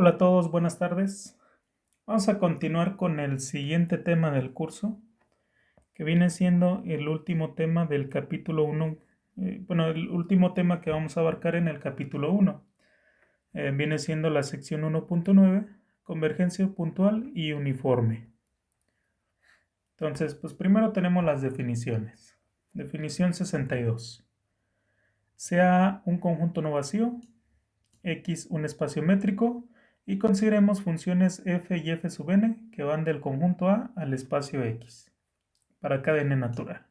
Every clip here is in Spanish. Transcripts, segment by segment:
Hola a todos, buenas tardes. Vamos a continuar con el siguiente tema del curso, que viene siendo el último tema del capítulo 1. El último tema que vamos a abarcar en el capítulo 1. Viene siendo la sección 1.9, convergencia puntual y uniforme. Entonces, pues primero tenemos las definiciones. Definición 62. Sea un conjunto no vacío, X un espacio métrico, y consideremos funciones f y f sub n que van del conjunto A al espacio X para cada n natural.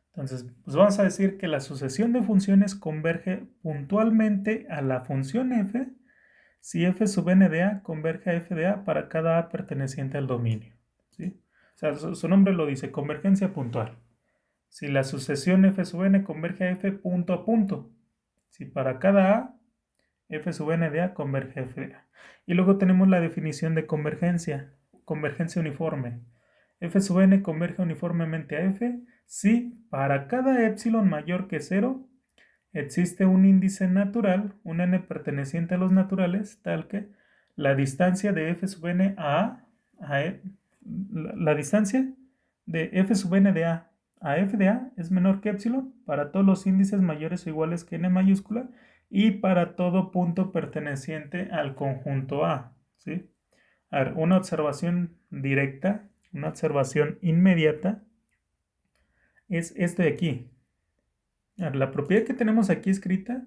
Entonces, pues vamos a decir que la sucesión de funciones converge puntualmente a la función f si f sub n de A converge a f de A para cada A perteneciente al dominio. ¿Sí? O sea, su nombre lo dice, convergencia puntual. Si la sucesión f sub n converge a f punto a punto, si para cada A f sub n de A converge a f de A. Y luego tenemos la definición de convergencia uniforme. F sub n converge uniformemente a f si para cada epsilon mayor que 0 existe un índice natural, un n perteneciente a los naturales, tal que la distancia de f sub n la distancia de f sub n de A a f de A es menor que epsilon para todos los índices mayores o iguales que n mayúscula y para todo punto perteneciente al conjunto A. ¿Sí? A ver, una observación directa, una observación inmediata es esto de aquí. A ver, la propiedad que tenemos aquí escrita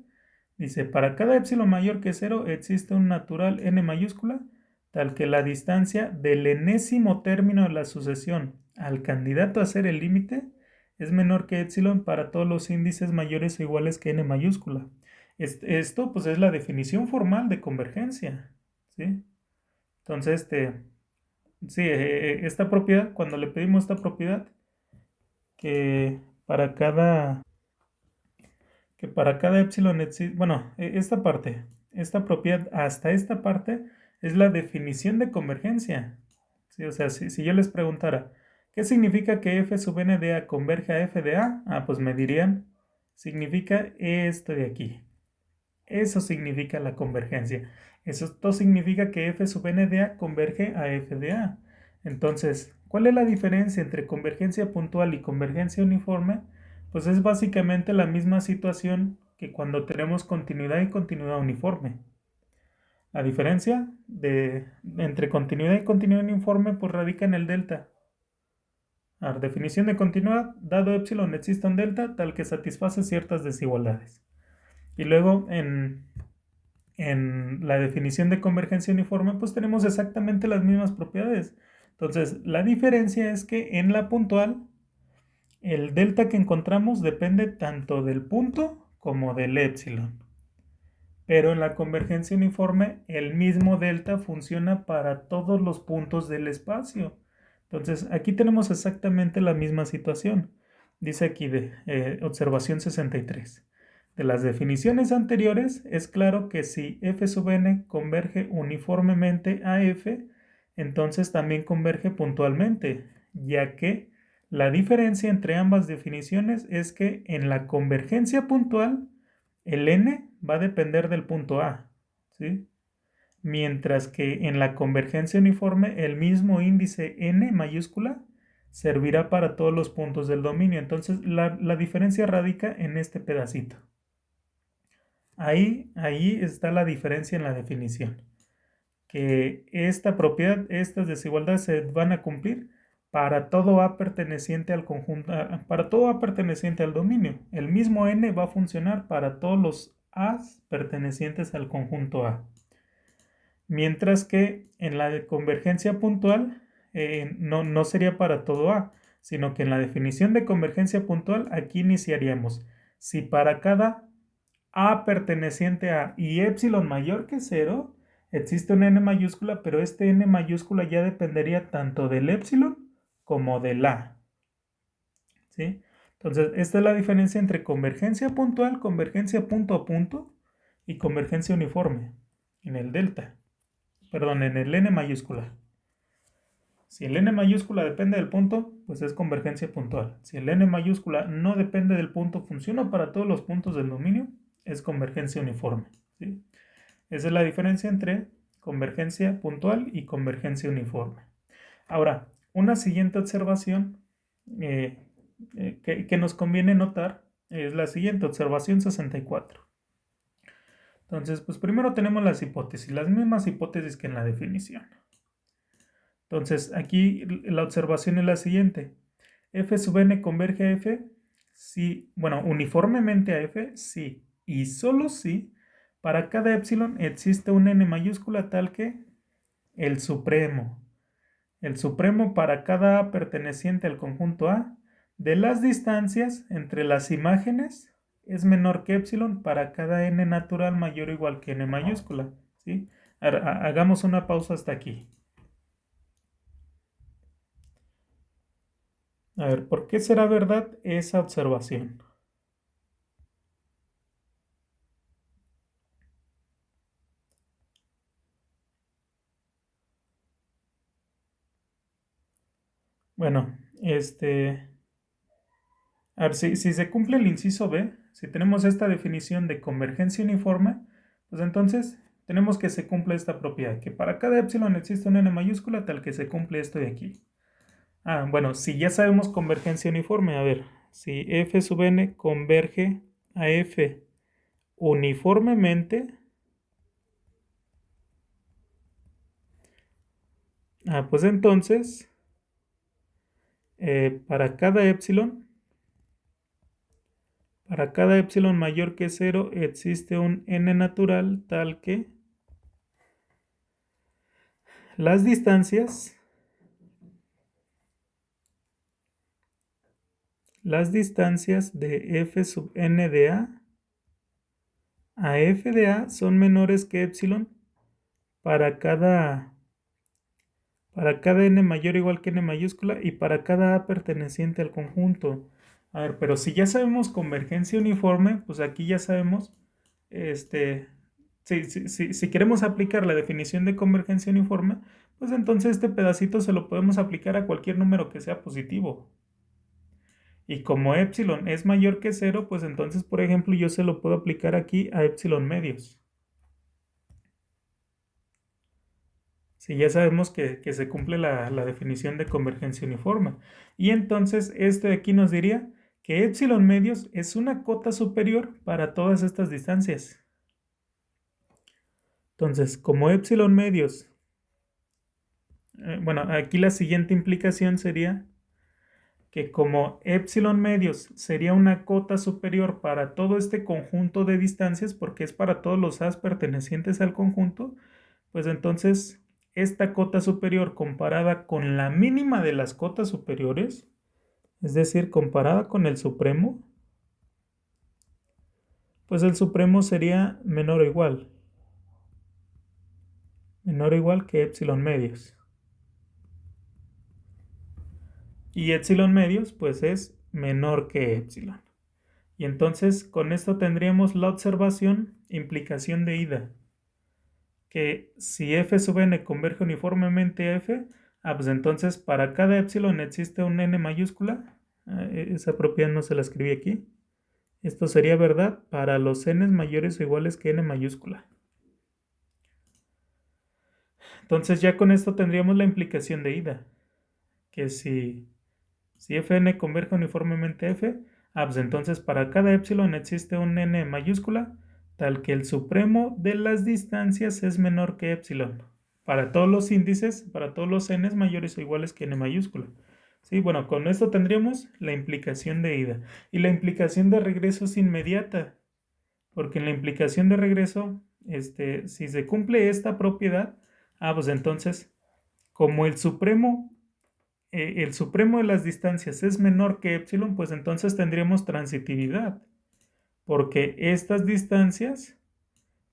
dice, para cada epsilon mayor que 0 existe un natural n mayúscula tal que la distancia del enésimo término de la sucesión al candidato a ser el límite es menor que epsilon para todos los índices mayores o iguales que n mayúscula. Esto pues es la definición formal de convergencia, ¿sí? Entonces, sí, esta propiedad, cuando le pedimos esta propiedad, que para cada, que para cada epsilon existe, bueno, esta propiedad hasta esta parte es la definición de convergencia, ¿sí? O sea, si yo les preguntara, ¿qué significa que f sub n de A converge a f de A? Pues me dirían, significa esto de aquí. Eso significa la convergencia. Esto significa que f sub n de A converge a f de A. Entonces, ¿cuál es la diferencia entre convergencia puntual y convergencia uniforme? Pues es básicamente la misma situación que cuando tenemos continuidad y continuidad uniforme. La diferencia entre continuidad y continuidad uniforme pues radica en el delta. A ver, definición de continuidad, dado epsilon existe un delta tal que satisface ciertas desigualdades. Y luego en la definición de convergencia uniforme, pues tenemos exactamente las mismas propiedades. Entonces, la diferencia es que en la puntual, el delta que encontramos depende tanto del punto como del epsilon. Pero en la convergencia uniforme, el mismo delta funciona para todos los puntos del espacio. Entonces, aquí tenemos exactamente la misma situación. Dice aquí de observación 63. De las definiciones anteriores, es claro que si f sub n converge uniformemente a f, entonces también converge puntualmente, ya que la diferencia entre ambas definiciones es que en la convergencia puntual, el n va a depender del punto A, ¿sí? Mientras que en la convergencia uniforme, el mismo índice n mayúscula servirá para todos los puntos del dominio. Entonces, la diferencia radica en este pedacito. Ahí está la diferencia en la definición. Que esta propiedad, estas desigualdades se van a cumplir para todo A perteneciente al conjunto, para todo A perteneciente al dominio. El mismo n va a funcionar para todos los A pertenecientes al conjunto A. Mientras que en la de convergencia puntual no sería para todo A, sino que en la definición de convergencia puntual aquí iniciaríamos. Si para cada A perteneciente a y epsilon mayor que 0, existe un n mayúscula, pero este n mayúscula ya dependería tanto del epsilon como del A. ¿Sí? Entonces, esta es la diferencia entre convergencia puntual, convergencia punto a punto y convergencia uniforme en el delta. Perdón, en el n mayúscula. Si el n mayúscula depende del punto, pues es convergencia puntual. Si el n mayúscula no depende del punto, funciona para todos los puntos del dominio, es convergencia uniforme. ¿Sí? Esa es la diferencia entre convergencia puntual y convergencia uniforme. Ahora, una siguiente observación que nos conviene notar es la siguiente, observación 64. Entonces, pues primero tenemos las hipótesis, las mismas hipótesis que en la definición. Entonces, aquí la observación es la siguiente. F sub n converge a F, sí, bueno, uniformemente a F, sí, y solo si para cada epsilon existe un n mayúscula tal que el supremo para cada A perteneciente al conjunto A de las distancias entre las imágenes es menor que epsilon para cada n natural mayor o igual que n mayúscula, ¿sí? Hagamos una pausa hasta aquí. A ver, ¿por qué será verdad esa observación? Bueno, a ver, si se cumple el inciso B, si tenemos esta definición de convergencia uniforme, pues entonces tenemos que se cumple esta propiedad, que para cada epsilon existe un n mayúscula tal que se cumple esto de aquí. Bueno, si ya sabemos convergencia uniforme, a ver, si f sub n converge a f uniformemente, pues entonces, para cada epsilon mayor que 0 existe un n natural tal que las distancias de f sub n de a f de a son menores que epsilon para cada n mayor o igual que n mayúscula y para cada a perteneciente al conjunto. A ver, pero si ya sabemos convergencia uniforme, pues aquí ya sabemos, si queremos aplicar la definición de convergencia uniforme, pues entonces este pedacito se lo podemos aplicar a cualquier número que sea positivo. Y como epsilon es mayor que 0, pues entonces, por ejemplo, yo se lo puedo aplicar aquí a epsilon medios. Si ya sabemos que se cumple la definición de convergencia uniforme. Y entonces este de aquí nos diría que epsilon medios es una cota superior para todas estas distancias. Entonces, como epsilon medios, bueno, aquí la siguiente implicación sería que como epsilon medios sería una cota superior para todo este conjunto de distancias, porque es para todos los A's pertenecientes al conjunto, pues entonces esta cota superior comparada con la mínima de las cotas superiores, es decir, comparada con el supremo, pues el supremo sería menor o igual que epsilon medios. Y epsilon medios pues es menor que epsilon. Y entonces con esto tendríamos la observación implicación de ida, que si f sub n converge uniformemente a f, pues entonces para cada epsilon existe un n mayúscula, esa propiedad no se la escribí aquí, esto sería verdad para los n mayores o iguales que n mayúscula. Entonces ya con esto tendríamos la implicación de ida, que si fn converge uniformemente a f, pues entonces para cada epsilon existe un n mayúscula tal que el supremo de las distancias es menor que epsilon. Para todos los índices, para todos los n mayores o iguales que n mayúscula. Sí, bueno, con esto tendríamos la implicación de ida. Y la implicación de regreso es inmediata, porque en la implicación de regreso, si se cumple esta propiedad, pues entonces, como el supremo de las distancias es menor que epsilon, pues entonces tendríamos transitividad, porque estas distancias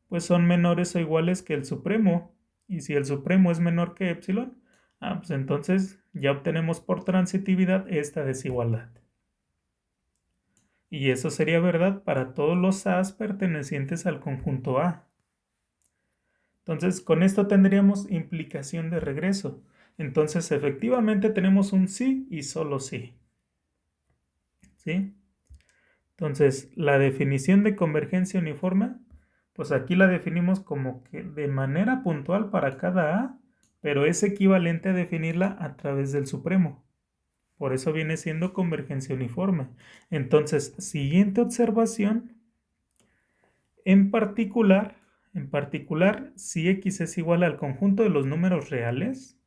pues son menores o iguales que el supremo, y si el supremo es menor que epsilon, pues entonces ya obtenemos por transitividad esta desigualdad. Y eso sería verdad para todos los A's pertenecientes al conjunto A. Entonces, con esto tendríamos implicación de regreso. Entonces, efectivamente tenemos un sí y solo sí. ¿Sí? Entonces, la definición de convergencia uniforme Pues aquí la definimos como que de manera puntual para cada A, pero es equivalente a definirla a través del supremo. Por eso viene siendo convergencia uniforme. Entonces, siguiente observación, en particular, si X es igual al conjunto de los números reales.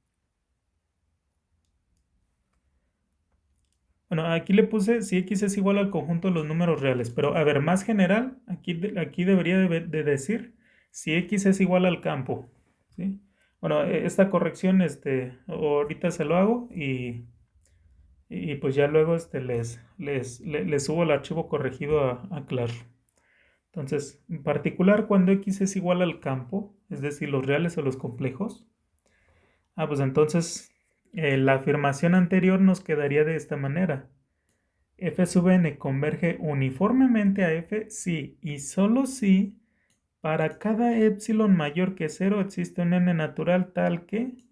Bueno, aquí le puse si X es igual al conjunto de los números reales, pero a ver, más general, aquí debería de decir si X es igual al campo, ¿sí? Bueno, esta corrección, ahorita se lo hago y pues ya luego les subo el archivo corregido a Claro. Entonces, en particular, cuando X es igual al campo, es decir, los reales o los complejos, pues entonces la afirmación anterior nos quedaría de esta manera. F sub n converge uniformemente a F si y solo si para cada epsilon mayor que 0 existe un n natural tal que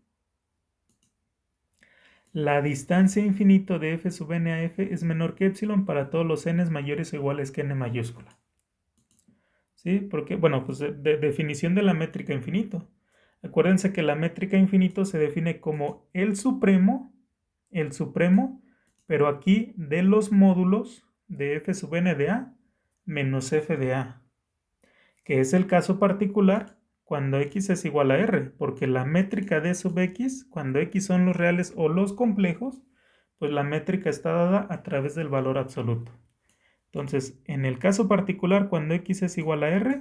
la distancia infinito de F sub n a F es menor que epsilon para todos los n mayores o iguales que n mayúscula. ¿Sí? Porque, bueno, pues definición de la métrica infinito. Acuérdense que la métrica infinito se define como el supremo, pero aquí de los módulos de F sub n de A menos F de A, que es el caso particular cuando X es igual a R, porque la métrica de sub X, cuando X son los reales o los complejos, pues la métrica está dada a través del valor absoluto. Entonces, en el caso particular, cuando X es igual a R,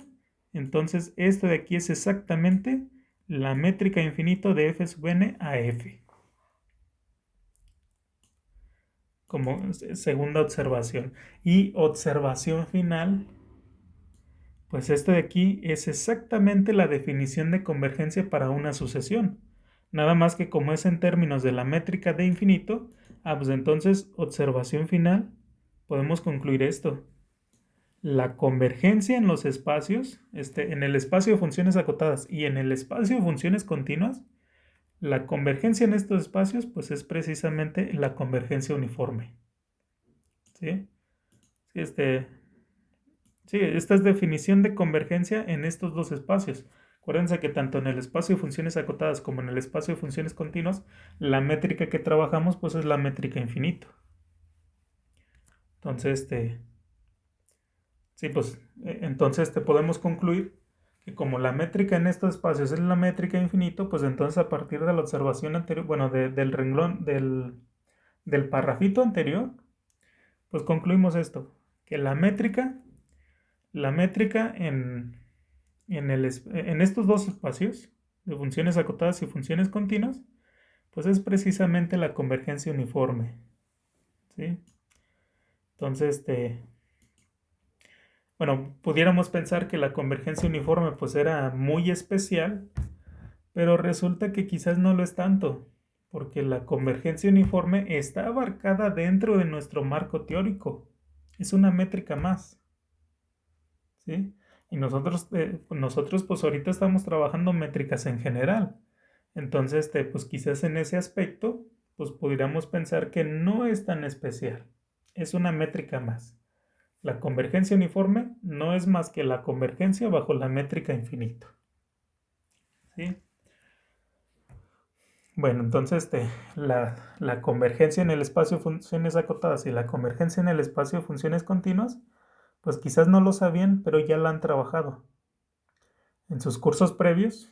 entonces esto de aquí es exactamente la métrica infinito de F sub n a F. Como segunda observación. Y observación final, pues esto de aquí es exactamente la definición de convergencia para una sucesión. Nada más que como es en términos de la métrica de infinito, pues entonces observación final, podemos concluir esto. La convergencia en los espacios, en el espacio de funciones acotadas y en el espacio de funciones continuas, la convergencia en estos espacios, pues es precisamente la convergencia uniforme. ¿Sí? Sí, esta es definición de convergencia en estos dos espacios. Acuérdense que tanto en el espacio de funciones acotadas como en el espacio de funciones continuas, la métrica que trabajamos, pues es la métrica infinito. Entonces, sí, pues entonces podemos concluir que como la métrica en estos espacios es la métrica infinito, pues entonces a partir de la observación anterior, bueno, del renglón, del parrafito anterior, pues concluimos esto, que la métrica en estos dos espacios de funciones acotadas y funciones continuas, pues es precisamente la convergencia uniforme, ¿sí? Entonces, bueno, pudiéramos pensar que la convergencia uniforme pues era muy especial, pero resulta que quizás no lo es tanto, porque la convergencia uniforme está abarcada dentro de nuestro marco teórico. Es una métrica más, ¿sí? Y nosotros pues ahorita estamos trabajando métricas en general. Entonces, pues quizás en ese aspecto, pues pudiéramos pensar que no es tan especial. Es una métrica más. La convergencia uniforme no es más que la convergencia bajo la métrica infinito. ¿Sí? Bueno, entonces la convergencia en el espacio de funciones acotadas y la convergencia en el espacio de funciones continuas, pues quizás no lo sabían, pero ya la han trabajado. En sus cursos previos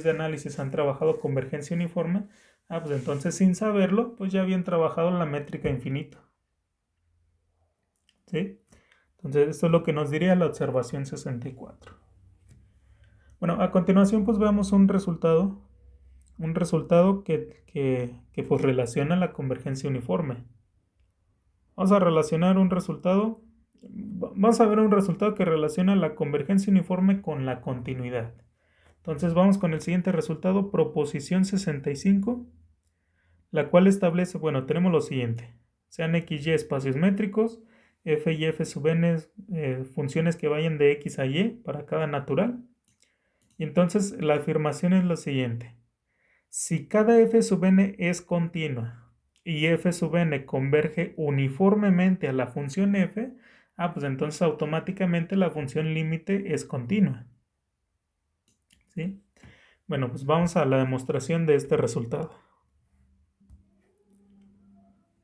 de análisis han trabajado convergencia uniforme. Pues entonces sin saberlo, pues ya habían trabajado la métrica infinito. ¿Sí? Entonces esto es lo que nos diría la observación 64. Bueno, a continuación pues veamos un resultado que pues relaciona la convergencia uniforme. Vamos a relacionar un resultado, vamos a ver un resultado que relaciona la convergencia uniforme con la continuidad. Entonces vamos con el siguiente resultado, proposición 65, la cual establece, bueno, tenemos lo siguiente, sean x, y espacios métricos, f y f sub n funciones que vayan de x a y para cada natural. Y entonces la afirmación es la siguiente. Si cada f sub n es continua y f sub n converge uniformemente a la función f, pues entonces automáticamente la función límite es continua. ¿Sí? Bueno, pues vamos a la demostración de este resultado.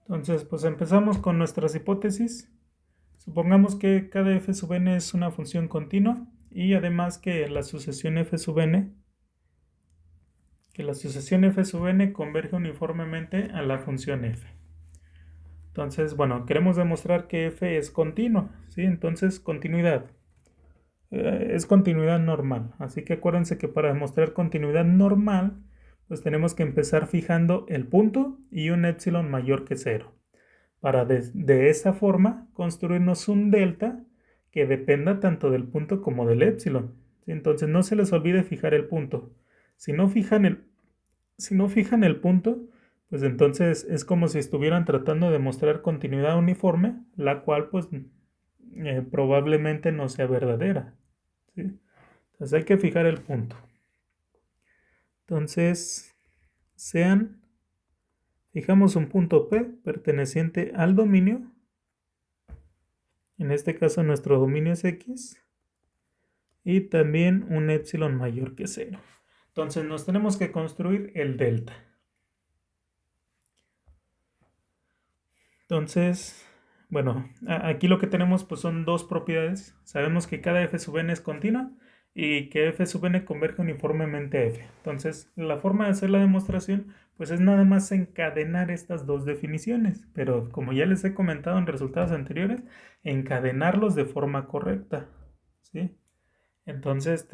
Entonces, pues empezamos con nuestras hipótesis. Supongamos que cada f sub n es una función continua y además que la sucesión f sub n, converge uniformemente a la función f. Entonces, bueno, queremos demostrar que f es continua, ¿sí? Entonces, continuidad. Es continuidad normal. Así que acuérdense que para demostrar continuidad normal, pues tenemos que empezar fijando el punto y un épsilon mayor que 0. Para de esa forma construirnos un delta que dependa tanto del punto como del épsilon. ¿Sí? Entonces no se les olvide fijar el punto. Si no fijan el punto, pues entonces es como si estuvieran tratando de mostrar continuidad uniforme, la cual pues probablemente no sea verdadera. ¿Sí? Entonces hay que fijar el punto. Entonces, fijamos un punto P perteneciente al dominio. En este caso nuestro dominio es X. Y también un épsilon mayor que 0. Entonces nos tenemos que construir el delta. Entonces, bueno, aquí lo que tenemos pues son dos propiedades. Sabemos que cada f sub n es continua y que f sub n converge uniformemente a f. Entonces, la forma de hacer la demostración pues es nada más encadenar estas dos definiciones. Pero como ya les he comentado en resultados anteriores, encadenarlos de forma correcta. ¿Sí? Entonces,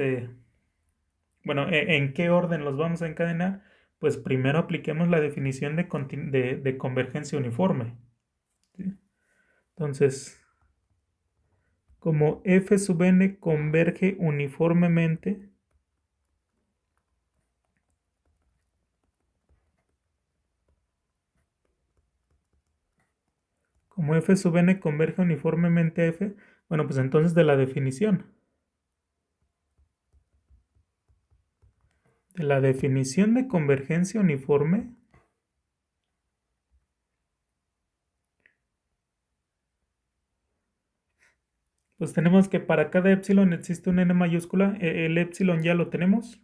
bueno, ¿en qué orden los vamos a encadenar? Pues primero apliquemos la definición de convergencia uniforme. ¿Sí? Entonces, como f sub n converge uniformemente, a f, bueno, pues entonces de la definición de convergencia uniforme, pues tenemos que para cada épsilon existe un n mayúscula. El épsilon ya lo tenemos,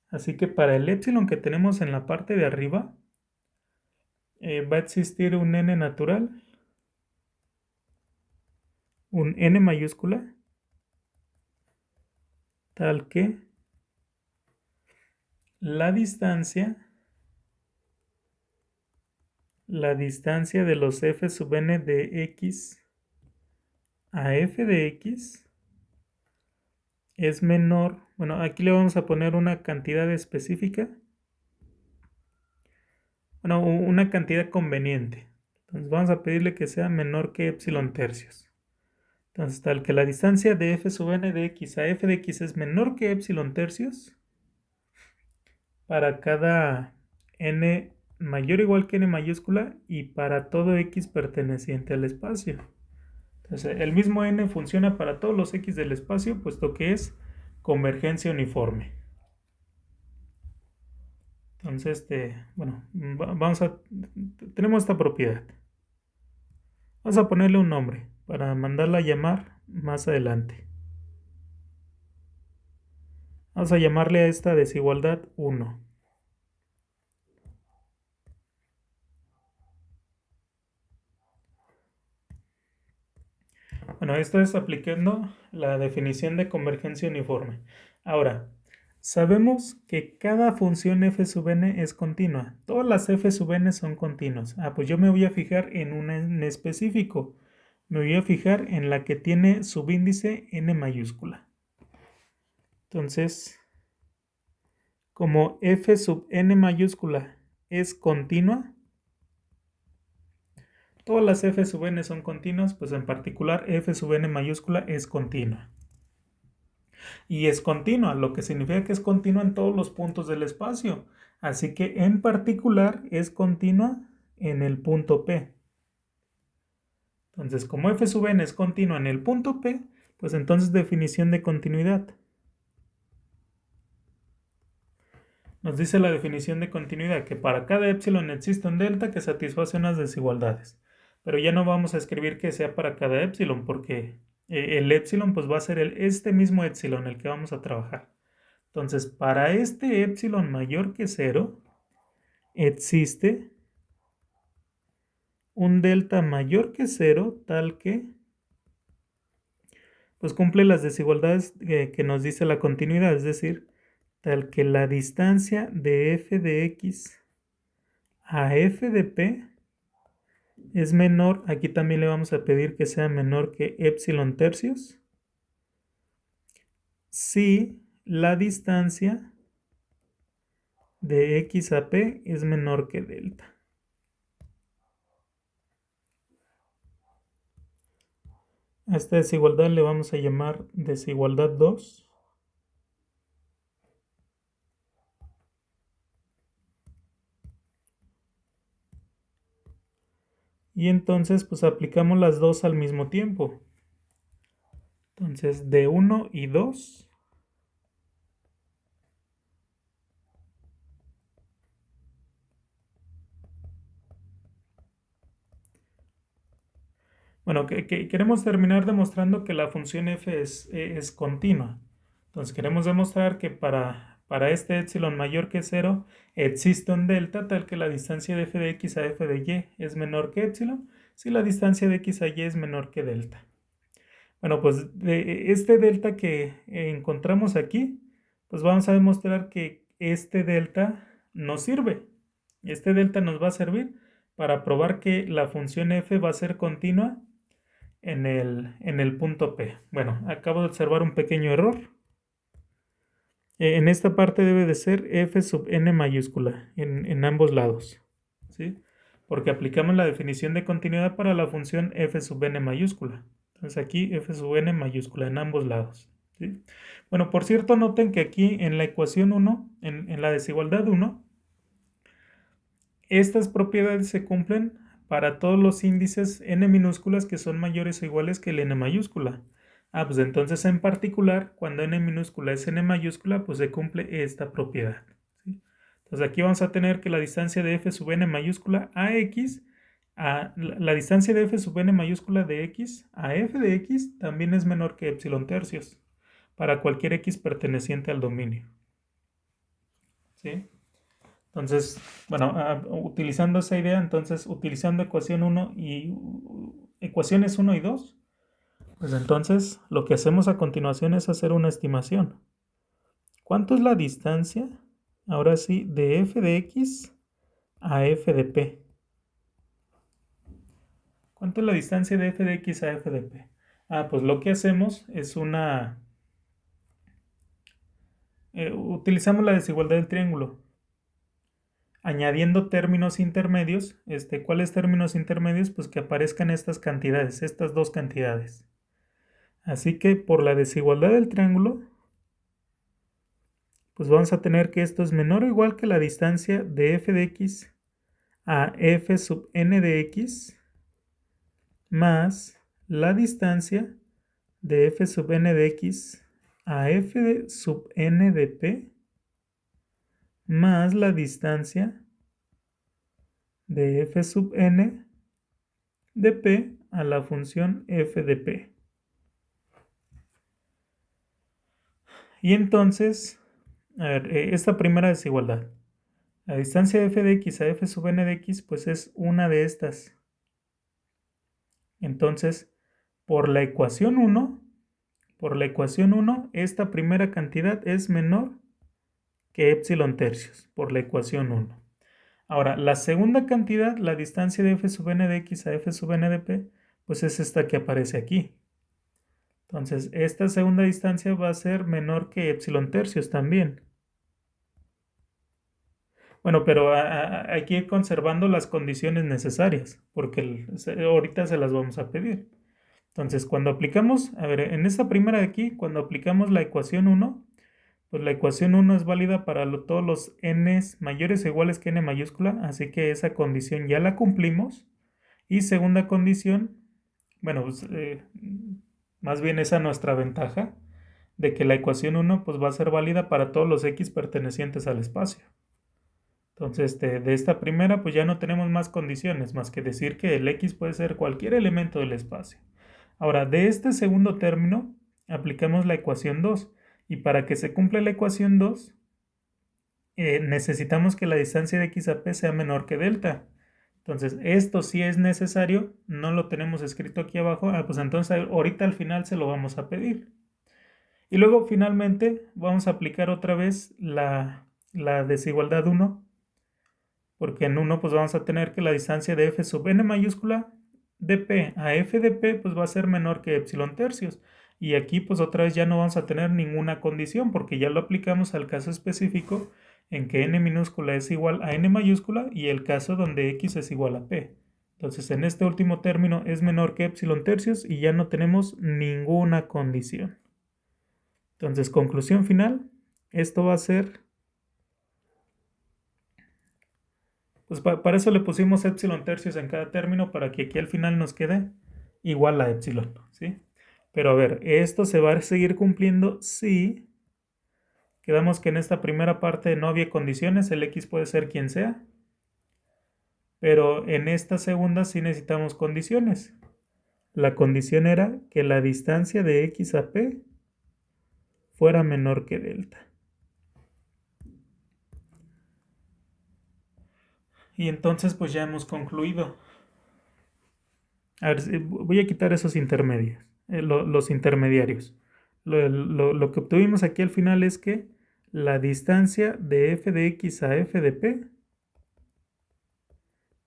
así que para el épsilon que tenemos en la parte de arriba, va a existir un n natural, un n mayúscula, tal que la distancia de los f sub n de x a f de x es menor. Bueno, aquí le vamos a poner una cantidad específica. Bueno, una cantidad conveniente. Entonces vamos a pedirle que sea menor que epsilon tercios. Entonces, tal que la distancia de f sub n de x a f de x es menor que epsilon tercios para cada n mayor o igual que n mayúscula y para todo x perteneciente al espacio. Entonces, el mismo n funciona para todos los x del espacio, puesto que es convergencia uniforme. Entonces, bueno, tenemos esta propiedad. Vamos a ponerle un nombre para mandarla a llamar más adelante. Vamos a llamarle a esta desigualdad 1. Bueno, esto es aplicando la definición de convergencia uniforme. Ahora, sabemos que cada función f sub n es continua. Todas las f sub n son continuas. Pues yo me voy a fijar en una en específico. Me voy a fijar en la que tiene subíndice n mayúscula. Entonces, como f sub n mayúscula es continua, todas las f sub n son continuas, pues en particular f sub n mayúscula es continua. Y es continua, lo que significa que es continua en todos los puntos del espacio. Así que en particular es continua en el punto P. Entonces, como f sub n es continua en el punto P, pues entonces definición de continuidad. Nos dice la definición de continuidad que para cada épsilon existe un delta que satisface unas desigualdades. pero ya no vamos a escribir que sea para cada épsilon, porque el épsilon pues va a ser este mismo épsilon el que vamos a trabajar. Entonces, para este épsilon mayor que 0, existe un delta mayor que 0, tal que pues cumple las desigualdades que nos dice la continuidad, es decir, tal que la distancia de f de x a f de p es menor, aquí también le vamos a pedir que sea menor que epsilon tercios, si la distancia de x a p es menor que delta. A esta desigualdad le vamos a llamar desigualdad 2. Y entonces pues aplicamos las dos al mismo tiempo. Entonces de 1 y 2. Bueno, queremos terminar demostrando que la función f es continua. Entonces queremos demostrar que para este epsilon mayor que 0 existe un delta tal que la distancia de f de x a f de y es menor que epsilon si la distancia de x a y es menor que delta. Bueno, pues de este delta que encontramos aquí, pues vamos a demostrar que este delta nos sirve. Este delta nos va a servir para probar que la función f va a ser continua en el punto P. Bueno, acabo de observar un pequeño error. En esta parte debe de ser f sub n mayúscula en ambos lados, ¿sí? Porque aplicamos la definición de continuidad para la función f sub n mayúscula. Entonces aquí f sub n mayúscula en ambos lados, ¿sí? Bueno, por cierto, noten que aquí en la ecuación 1, en la desigualdad 1, estas propiedades se cumplen para todos los índices n minúsculas que son mayores o iguales que el n mayúscula. Pues entonces en particular, cuando n minúscula es n mayúscula, pues se cumple esta propiedad, ¿sí? Entonces aquí vamos a tener que la distancia de f sub n mayúscula a x, la distancia de f sub n mayúscula de x a f de x también es menor que epsilon tercios para cualquier x perteneciente al dominio, ¿sí? Entonces, bueno, utilizando esa idea, entonces utilizando ecuaciones 1 y 2, pues entonces lo que hacemos a continuación es hacer una estimación. ¿Cuánto es la distancia, ahora sí, de f de x a f de p? ¿Cuánto es la distancia de f de x a f de p? Pues lo que hacemos es utilizamos la desigualdad del triángulo, añadiendo términos intermedios. ¿Cuáles términos intermedios? Pues que aparezcan estas cantidades, estas dos cantidades. Así que por la desigualdad del triángulo, pues vamos a tener que esto es menor o igual que la distancia de f de x a f sub n de x más la distancia de f sub n de x a f sub n de p más la distancia de f sub n de p a la función f de p. Y entonces, a ver, esta primera desigualdad, la distancia de f de x a f sub n de x, pues es una de estas. Entonces, por la ecuación 1, esta primera cantidad es menor que epsilon tercios, por la ecuación 1. Ahora, la segunda cantidad, la distancia de f sub n de x a f sub n de p, pues es esta que aparece aquí. Entonces, esta segunda distancia va a ser menor que epsilon tercios también. Bueno, pero hay que ir conservando las condiciones necesarias, porque ahorita se las vamos a pedir. Entonces, cuando aplicamos, a ver, en esta primera de aquí, cuando aplicamos la ecuación 1, pues la ecuación 1 es válida para todos los n mayores o iguales que n mayúscula, así que esa condición ya la cumplimos. Y segunda condición, bueno, pues, más bien esa nuestra ventaja, de que la ecuación 1 pues va a ser válida para todos los x pertenecientes al espacio. Entonces, de esta primera, pues ya no tenemos más condiciones, más que decir que el X puede ser cualquier elemento del espacio. Ahora, de este segundo término, aplicamos la ecuación 2. Y para que se cumpla la ecuación 2, necesitamos que la distancia de X a P sea menor que delta. Entonces, esto sí es necesario, no lo tenemos escrito aquí abajo, pues entonces ahorita al final se lo vamos a pedir. Y luego finalmente vamos a aplicar otra vez la desigualdad 1, porque en 1 pues vamos a tener que la distancia de f sub n mayúscula de p a f de p pues va a ser menor que epsilon tercios. Y aquí pues otra vez ya no vamos a tener ninguna condición porque ya lo aplicamos al caso específico en que n minúscula es igual a n mayúscula y el caso donde x es igual a p. Entonces en este último término es menor que epsilon tercios y ya no tenemos ninguna condición. Entonces conclusión final, esto va a ser, pues para eso le pusimos epsilon tercios en cada término para que aquí al final nos quede igual a epsilon, ¿sí? Pero a ver, esto se va a seguir cumpliendo si quedamos que en esta primera parte no había condiciones, el x puede ser quien sea, pero en esta segunda sí necesitamos condiciones. La condición era que la distancia de x a p fuera menor que delta. Y entonces pues ya hemos concluido. A ver, voy a quitar esos intermedios, los intermediarios. Lo que obtuvimos aquí al final es que la distancia de f de x a f de p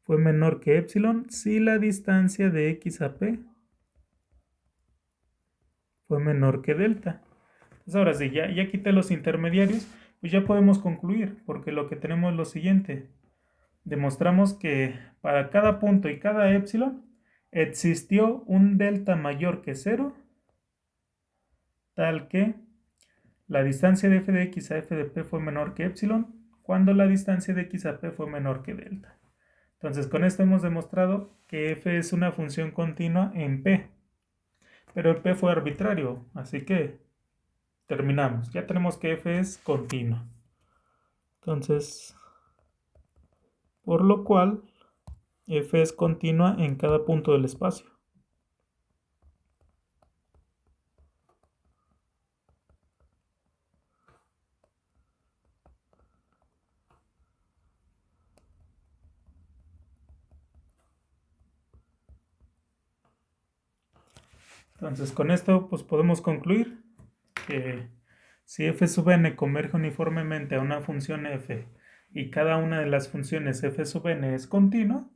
fue menor que epsilon si la distancia de x a p fue menor que delta. Entonces ahora sí, ya quité los intermediarios, pues ya podemos concluir, porque lo que tenemos es lo siguiente. Demostramos que para cada punto y cada epsilon existió un delta mayor que 0, tal que la distancia de f de x a f de p fue menor que epsilon cuando la distancia de x a p fue menor que delta. Entonces con esto hemos demostrado que f es una función continua en p, pero el p fue arbitrario, así que terminamos. Ya tenemos que f es continua. Entonces, por lo cual f es continua en cada punto del espacio. Entonces con esto pues podemos concluir que si f sub n converge uniformemente a una función f y cada una de las funciones f sub n es continua,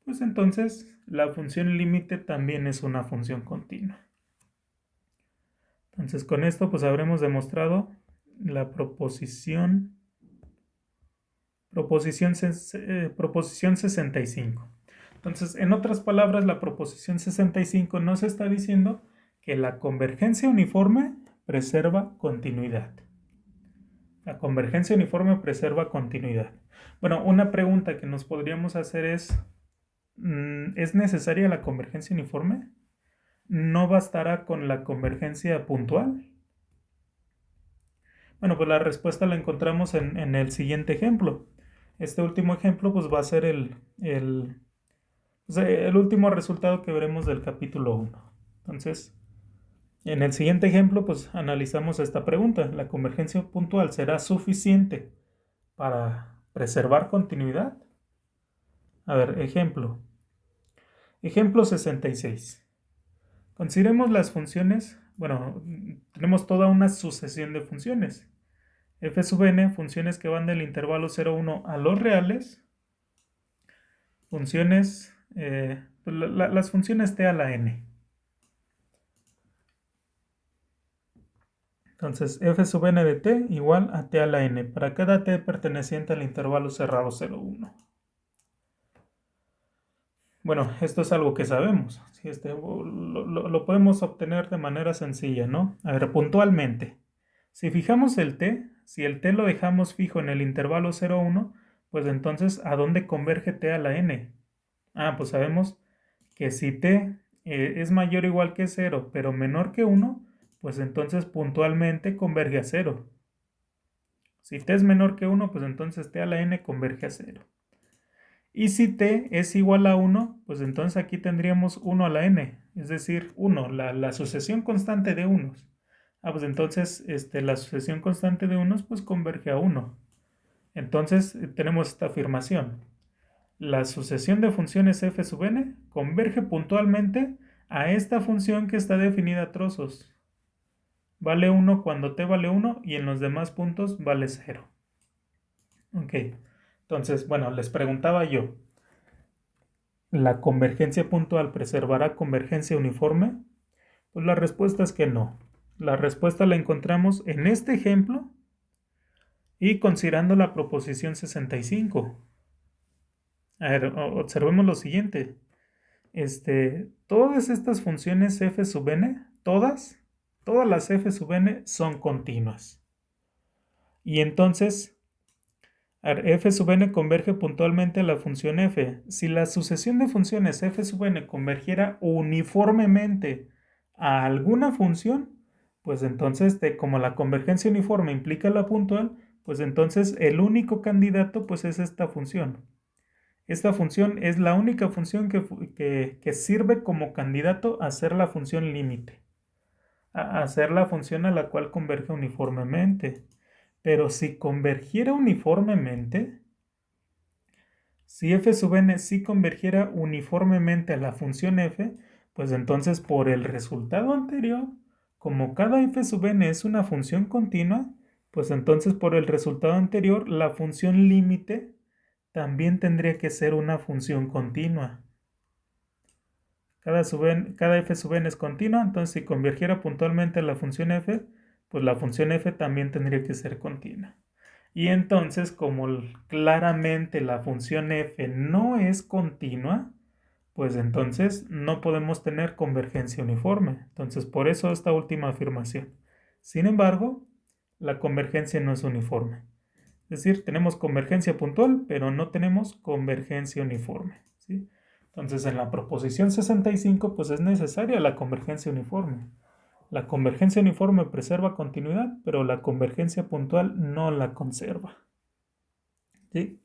pues entonces la función límite también es una función continua. Entonces con esto pues habremos demostrado la proposición 65. Entonces, en otras palabras, la proposición 65 nos está diciendo que la convergencia uniforme preserva continuidad. La convergencia uniforme preserva continuidad. Bueno, una pregunta que nos podríamos hacer ¿es necesaria la convergencia uniforme? ¿No bastará con la convergencia puntual? Bueno, pues la respuesta la encontramos en el siguiente ejemplo. Este último ejemplo pues va a ser el último resultado que veremos del capítulo 1. Entonces, en el siguiente ejemplo, pues analizamos esta pregunta. ¿La convergencia puntual será suficiente para preservar continuidad? A ver, ejemplo. Ejemplo 66. Consideremos las funciones, bueno, tenemos toda una sucesión de funciones. F sub n, funciones que van del intervalo 0,1 a los reales. Funciones, las funciones t a la n. Entonces, f sub n de t igual a t a la n para cada t perteneciente al intervalo cerrado 0,1. Bueno, esto es algo que sabemos. ¿Sí? Lo podemos obtener de manera sencilla, ¿no? A ver, puntualmente. Si fijamos el t, si el t lo dejamos fijo en el intervalo 0,1, pues entonces, ¿a dónde converge t a la n? Ah, pues sabemos que si t es mayor o igual que 0, pero menor que 1, pues entonces puntualmente converge a 0. Si t es menor que 1, pues entonces t a la n converge a 0. Y si t es igual a 1, pues entonces aquí tendríamos 1 a la n, es decir, 1, la sucesión constante de unos. Pues entonces la sucesión constante de unos pues converge a 1. Entonces tenemos esta afirmación. La sucesión de funciones f sub n converge puntualmente a esta función que está definida a trozos. Vale 1 cuando t vale 1 y en los demás puntos vale 0. Ok, entonces, bueno, les preguntaba yo, ¿la convergencia puntual preservará convergencia uniforme? Pues la respuesta es que no. La respuesta la encontramos en este ejemplo y considerando la proposición 65. A ver, observemos lo siguiente. Todas estas funciones f sub n, todas las f sub n son continuas. Y entonces, f sub n converge puntualmente a la función f. Si la sucesión de funciones f sub n convergiera uniformemente a alguna función, pues entonces, como la convergencia uniforme implica la puntual, pues entonces el único candidato pues es esta función. Esta función es la única función que sirve como candidato a ser la función límite, a ser la función a la cual converge uniformemente. Pero si convergiera uniformemente, si f sub n sí convergiera uniformemente a la función f, pues entonces por el resultado anterior, como cada f sub n es una función continua, pues entonces por el resultado anterior la función límite también tendría que ser una función continua. Cada f sub n es continua, entonces si convergiera puntualmente a la función f, pues la función f también tendría que ser continua. Y entonces, como claramente la función f no es continua, pues entonces no podemos tener convergencia uniforme. Entonces, por eso esta última afirmación. Sin embargo, la convergencia no es uniforme. Es decir, tenemos convergencia puntual, pero no tenemos convergencia uniforme, ¿sí? Entonces, en la proposición 65, pues es necesaria la convergencia uniforme. La convergencia uniforme preserva continuidad, pero la convergencia puntual no la conserva, ¿sí?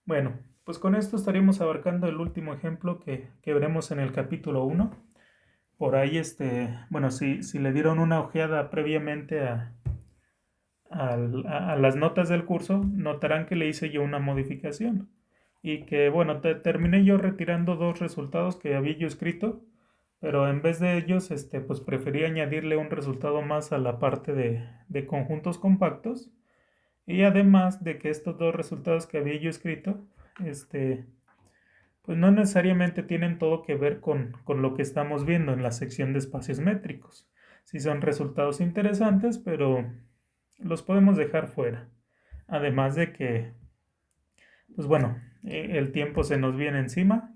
Bueno, pues con esto estaríamos abarcando el último ejemplo que veremos en el capítulo 1. Por ahí, bueno, si le dieron una ojeada previamente a las notas del curso, notarán que le hice yo una modificación y que, bueno, terminé yo retirando dos resultados que había yo escrito, pero en vez de ellos, pues preferí añadirle un resultado más a la parte de conjuntos compactos, y además de que estos dos resultados que había yo escrito, pues no necesariamente tienen todo que ver con lo que estamos viendo en la sección de espacios métricos. Sí son resultados interesantes, pero los podemos dejar fuera. Además de que, pues bueno, el tiempo se nos viene encima.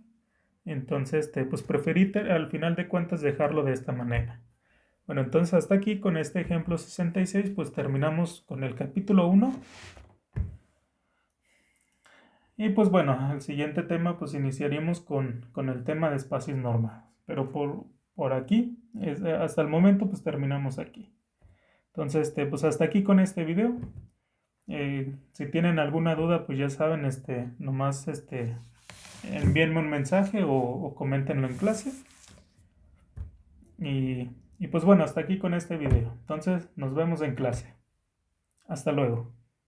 Entonces, pues preferí al final de cuentas dejarlo de esta manera. Bueno, entonces hasta aquí con este ejemplo 66, pues terminamos con el capítulo 1. Y pues bueno, el siguiente tema, pues iniciaríamos con el tema de espacios normales. Pero por aquí, hasta el momento, pues terminamos aquí. Entonces, pues hasta aquí con este video. Si tienen alguna duda, pues ya saben, nomás envíenme un mensaje o coméntenlo en clase. Y pues bueno, hasta aquí con este video. Entonces, nos vemos en clase. Hasta luego.